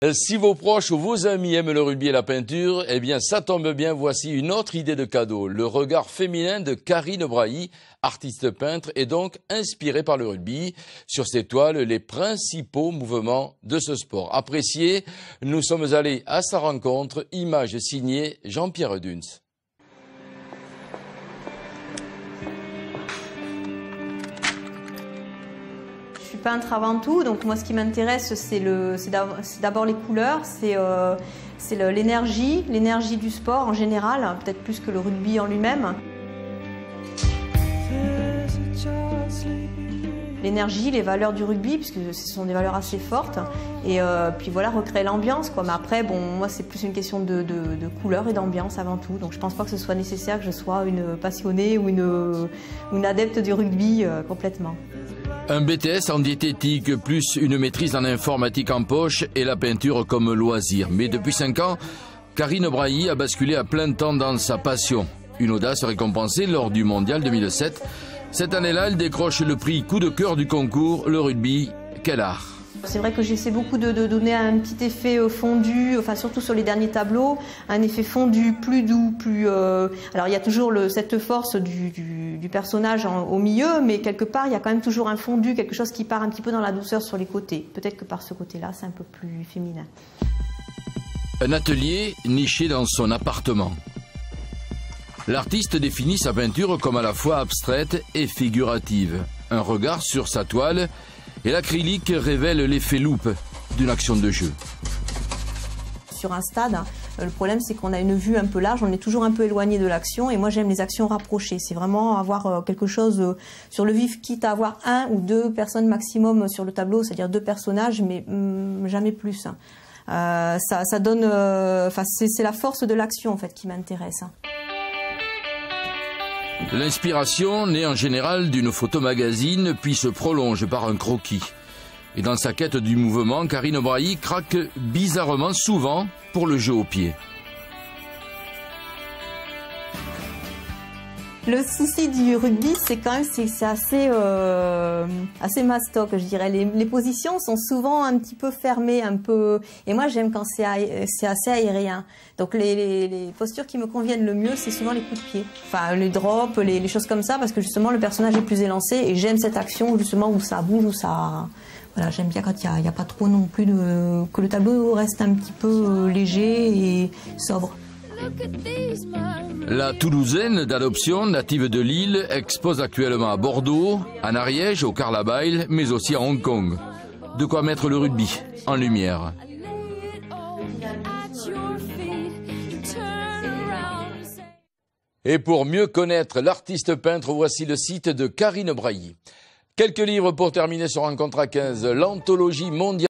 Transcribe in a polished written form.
Si vos proches ou vos amis aiment le rugby et la peinture, eh bien ça tombe bien, voici une autre idée de cadeau. Le regard féminin de Karine Brailly, artiste peintre, est donc inspiré par le rugby. Sur ses toiles, les principaux mouvements de ce sport. Appréciés, nous sommes allés à sa rencontre, image signée Jean-Pierre Duns. Je suis peintre avant tout, donc moi ce qui m'intéresse c'est d'abord les couleurs, c'est l'énergie du sport en général, peut-être plus que le rugby en lui-même. L'énergie, les valeurs du rugby, puisque ce sont des valeurs assez fortes, et puis voilà, recréer l'ambiance quoi. Mais après, bon, moi c'est plus une question de couleur et d'ambiance avant tout, donc je pense pas que ce soit nécessaire que je sois une passionnée ou une adepte du rugby complètement. Un BTS en diététique plus une maîtrise en informatique en poche et la peinture comme loisir. Mais depuis 5 ans, Karine Brailly a basculé à plein temps dans sa passion. Une audace récompensée lors du Mondial 2007. Cette année-là, elle décroche le prix coup de cœur du concours, le rugby. Quel art! C'est vrai que j'essaie beaucoup de donner un petit effet fondu, enfin surtout sur les derniers tableaux, un effet fondu, plus doux, plus... Alors il y a toujours cette force du personnage au milieu, mais quelque part il y a quand même toujours un fondu, quelque chose qui part un petit peu dans la douceur sur les côtés. Peut-être que par ce côté-là, c'est un peu plus féminin. Un atelier niché dans son appartement. L'artiste définit sa peinture comme à la fois abstraite et figurative. Un regard sur sa toile et l'acrylique révèle l'effet loupe d'une action de jeu. Sur un stade, le problème c'est qu'on a une vue un peu large, on est toujours un peu éloigné de l'action et moi j'aime les actions rapprochées. C'est vraiment avoir quelque chose sur le vif, quitte à avoir 1 ou 2 personnes maximum sur le tableau, c'est-à-dire 2 personnages, mais jamais plus. Ça donne, c'est la force de l'action en fait qui m'intéresse. L'inspiration naît en général d'une photo magazine, puis se prolonge par un croquis. Et dans sa quête du mouvement, Karine Brailly craque bizarrement souvent pour le jeu au pied. Le souci du rugby, c'est quand même c'est assez mastoc, je dirais. Les positions sont souvent un petit peu fermées, un peu. Et moi, j'aime quand c'est assez aérien. Donc les postures qui me conviennent le mieux, c'est souvent les coups de pied. Enfin, les drops, les choses comme ça, parce que justement le personnage est plus élancé et j'aime cette action justement où ça bouge, où ça. Voilà, j'aime bien quand il y a pas trop non plus que le tableau reste un petit peu léger et sobre. La Toulousaine d'adoption, native de Lille, expose actuellement à Bordeaux, en Ariège, au Carlyle, mais aussi à Hong Kong. De quoi mettre le rugby en lumière. Et pour mieux connaître l'artiste peintre, voici le site de Karine Brailly. Quelques livres pour terminer sur Rencontre à 15, l'anthologie mondiale.